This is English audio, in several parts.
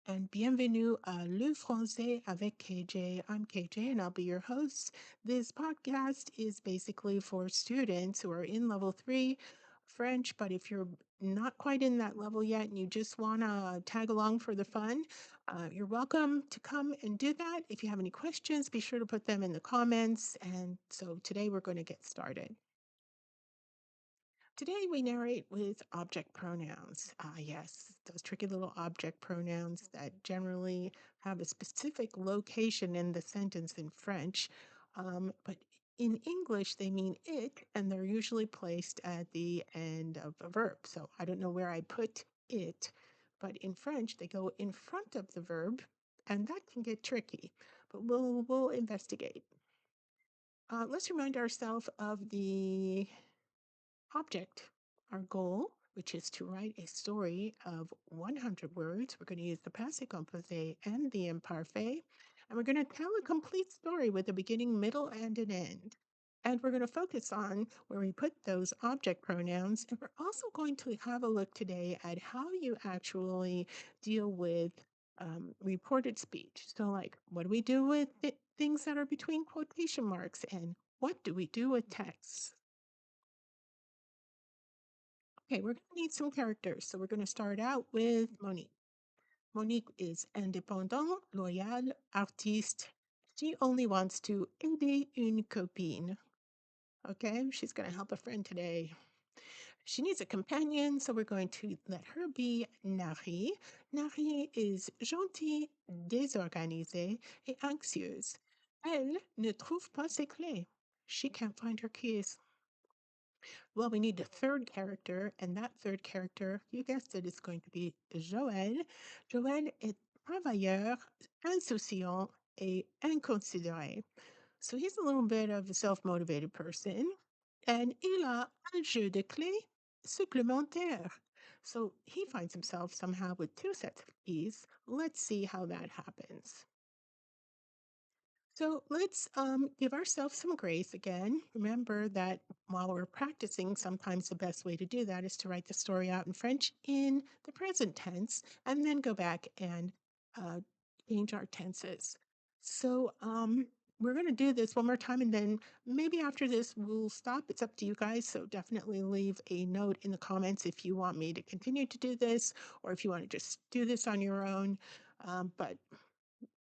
and bienvenue à Le Français avec KJ. I'm KJ and I'll be your host. This podcast is basically for students who are in level 3 French, but if you're not quite in that level yet and you just want to tag along for the fun, you're welcome to come and do that. If you have any questions, be sure to put them in the comments. And so today we're going to get started. Today we narrate with object pronouns. Yes, those tricky little object pronouns that generally have a specific location in the sentence in French, but in English they mean it, and they're usually placed at the end of a verb. So I don't know where I put it, but in French they go in front of the verb, and that can get tricky. But we'll investigate. Let's remind ourselves of the object, our goal, which is to write a story of 100 words. We're going to use the Passé, Composé, and the imparfait. And we're going to tell a complete story with a beginning, middle, and an end. And we're going to focus on where we put those object pronouns. And we're also going to have a look today at how you actually deal with reported speech. So, like, what do we do with things that are between quotation marks? And what do we do with texts? Okay, we're going to need some characters. So we're going to start out with Monique. Monique is indépendant, loyal, artiste. She only wants to aider une copine. Okay, she's going to help a friend today. She needs a companion, so we're going to let her be Narrer. Narrer is gentille, désorganisée et anxieuse. Elle ne trouve pas ses clés. She can't find her keys. Well, we need a third character, and that third character, you guessed it, is going to be Joël. Joël est travailleur, insouciant, et inconsidéré. So he's a little bit of a self-motivated person, and il a un jeu de clés supplémentaire. So he finds himself somehow with two sets of keys. Let's see how that happens. So let's give ourselves some grace again. Remember that while we're practicing, sometimes the best way to do that is to write the story out in French in the present tense and then go back and uh, change our tenses. So we're going to do this one more time and then maybe after this we'll stop. It's up to you guys. So definitely leave a note in the comments if you want me to continue to do this or if you want to just do this on your own. But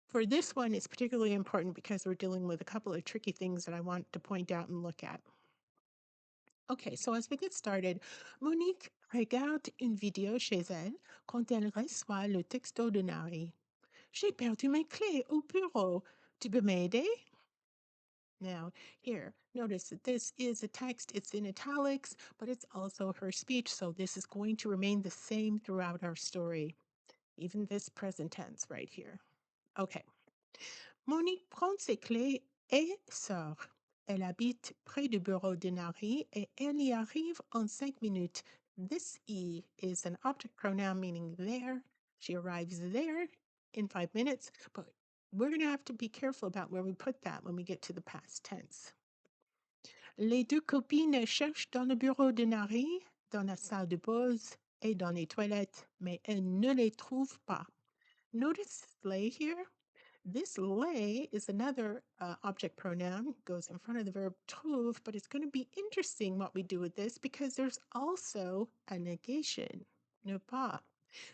for this one, it's particularly important because we're dealing with a couple of tricky things that I want to point out and look at. Okay, so as we get started, Monique regarde une vidéo chez elle quand elle reçoit le texto de Nari. J'ai perdu mes clés au bureau. Tu peux m'aider? Now, here, notice that this is a text, it's in italics, but it's also her speech, so this is going to remain the same throughout our story, even this present tense right here. Okay. Monique prend ses clés et sort. Elle habite près du bureau de Nari et elle y arrive en 5 minutes. This E is an object pronoun meaning there. She arrives there in 5 minutes, but we're going to have to be careful about where we put that when we get to the past tense. Les deux copines cherchent dans le bureau de Nari, dans la salle de pause et dans les toilettes, mais elles ne les trouvent pas. Notice lay here. This lay is another object pronoun, goes in front of the verb trouve, but it's going to be interesting what we do with this because there's also a negation, ne pas.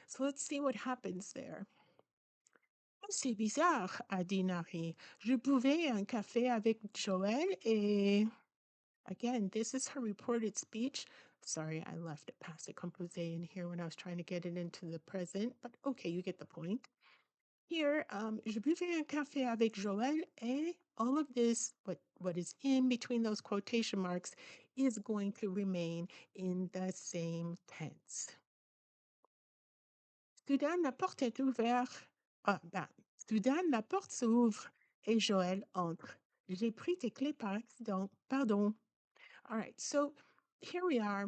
So let's see what happens there. C'est bizarre, a dit Nari. Je buvais un café avec Joël et... Again, this is her reported speech. Sorry, I left it past the composé in here when I was trying to get it into the present, but okay, you get the point. Here, je buvais un café avec Joël, et all of this, what is in between those quotation marks, is going to remain in the same tense. Soudain, la porte est ouverte. Soudain, la porte s'ouvre et Joël entre. J'ai pris tes clés par accident. Pardon. All right, so here we are.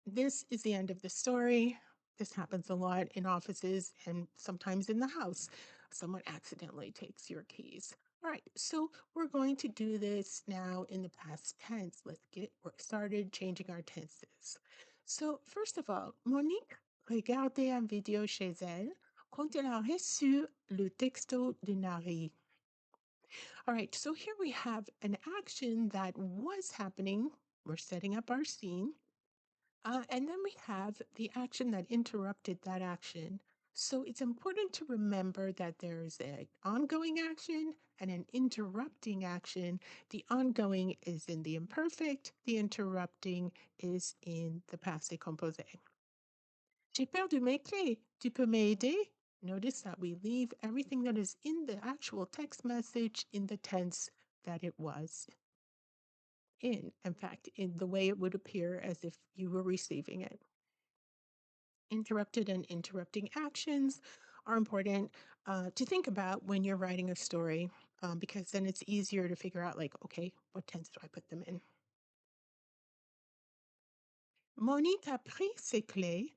This is the end of the story. This happens a lot in offices and sometimes in the house. Someone accidentally takes your keys. All right, so we're going to do this now in the past tense. Let's get started changing our tenses. So first of all, Monique regardait un vidéo chez elle quand elle a reçu le texto de Narrer. All right, so here we have an action that was happening. We're setting up our scene. And then we have the action that interrupted that action. So it's important to remember that there's an ongoing action and an interrupting action. The ongoing is in the imperfect, the interrupting is in the passé composé. J'ai perdu mes clés. Tu peux m'aider? Notice that we leave everything that is in the actual text message in the tense that it was in fact, in the way it would appear as if you were receiving it. Interrupted and interrupting actions are important to think about when you're writing a story because then it's easier to figure out, like, okay, what tense do I put them in? Monique a pris ses clés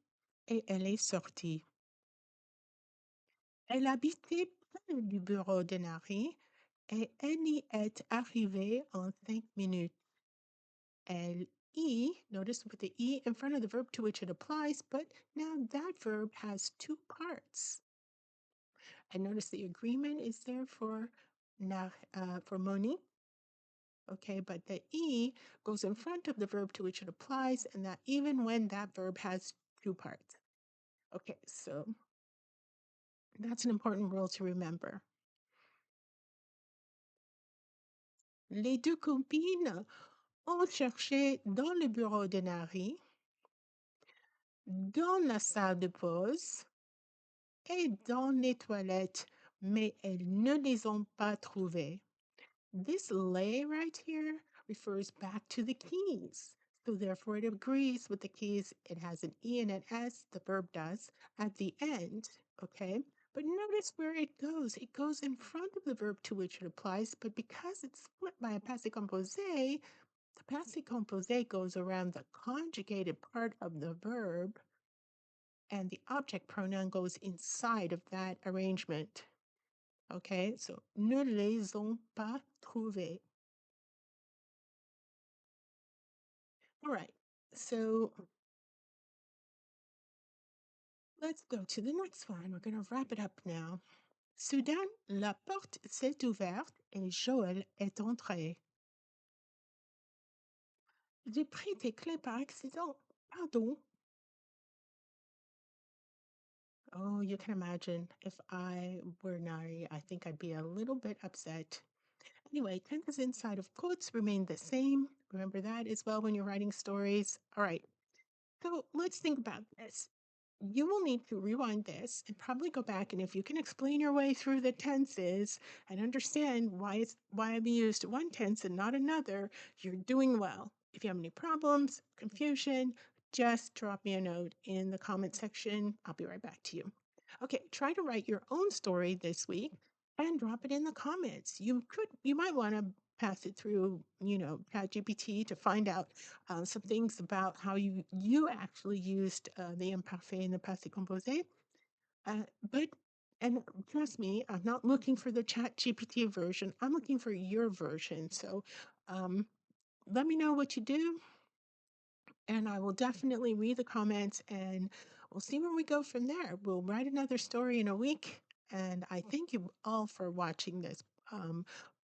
et elle est sortie. Elle habitait près du bureau de Narrer et elle y est arrivée en 5 minutes. Elle E, notice with the E in front of the verb to which it applies, but now that verb has two parts. And notice the agreement is there for Monique. Okay, but the E goes in front of the verb to which it applies, and that even when that verb has two parts. Okay, so that's an important rule to remember. Les deux copines ont cherché dans le bureau de Nari, dans la salle de pause et dans les toilettes, mais elles ne les ont pas trouvées. This lay right here refers back to the keys. So therefore it agrees with the keys. It has an E and an S, the verb does, at the end, okay? But notice where it goes. It goes in front of the verb to which it applies, but because it's split by a passé composé, the passé composé goes around the conjugated part of the verb, and the object pronoun goes inside of that arrangement. Okay, so ne les ont pas trouvées. All right, so let's go to the next one. We're going to wrap it up now. Soudain, la porte s'est ouverte et Joël est entré. J'ai pris tes clés par accident. Pardon. Oh, you can imagine if I were Nari, I think I'd be a little bit upset. Anyway, tenses inside of quotes remain the same. Remember that as well when you're writing stories. All right, so let's think about this. You will need to rewind this and probably go back, and if you can explain your way through the tenses and understand why I've used one tense and not another, you're doing well. If you have any problems, confusion, just drop me a note in the comment section. I'll be right back to you. Okay, try to write your own story this week and drop it in the comments. You might want to pass it through, ChatGPT to find out some things about how you actually used the imparfait and the passé composé. But and trust me, I'm not looking for the ChatGPT version. I'm looking for your version. So let me know what you do, and I will definitely read the comments, and we'll see where we go from there. We'll write another story in a week, and I thank you all for watching this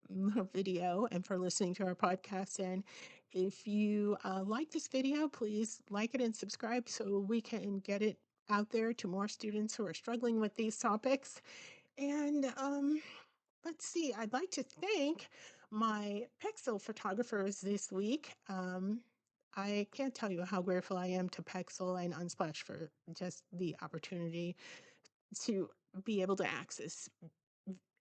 little video and for listening to our podcast. And if you like this video, please like it and subscribe so we can get it out there to more students who are struggling with these topics. And let's see, I'd like to thank my Pexel photographers this week. I can't tell you how grateful I am to Pexel and Unsplash for just the opportunity to be able to access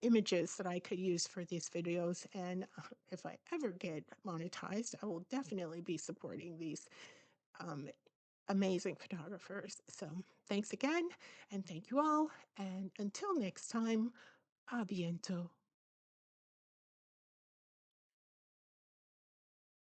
images that I could use for these videos. And if I ever get monetized, I will definitely be supporting these um, amazing photographers. So thanks again, and thank you all. And until next time, a bientôt.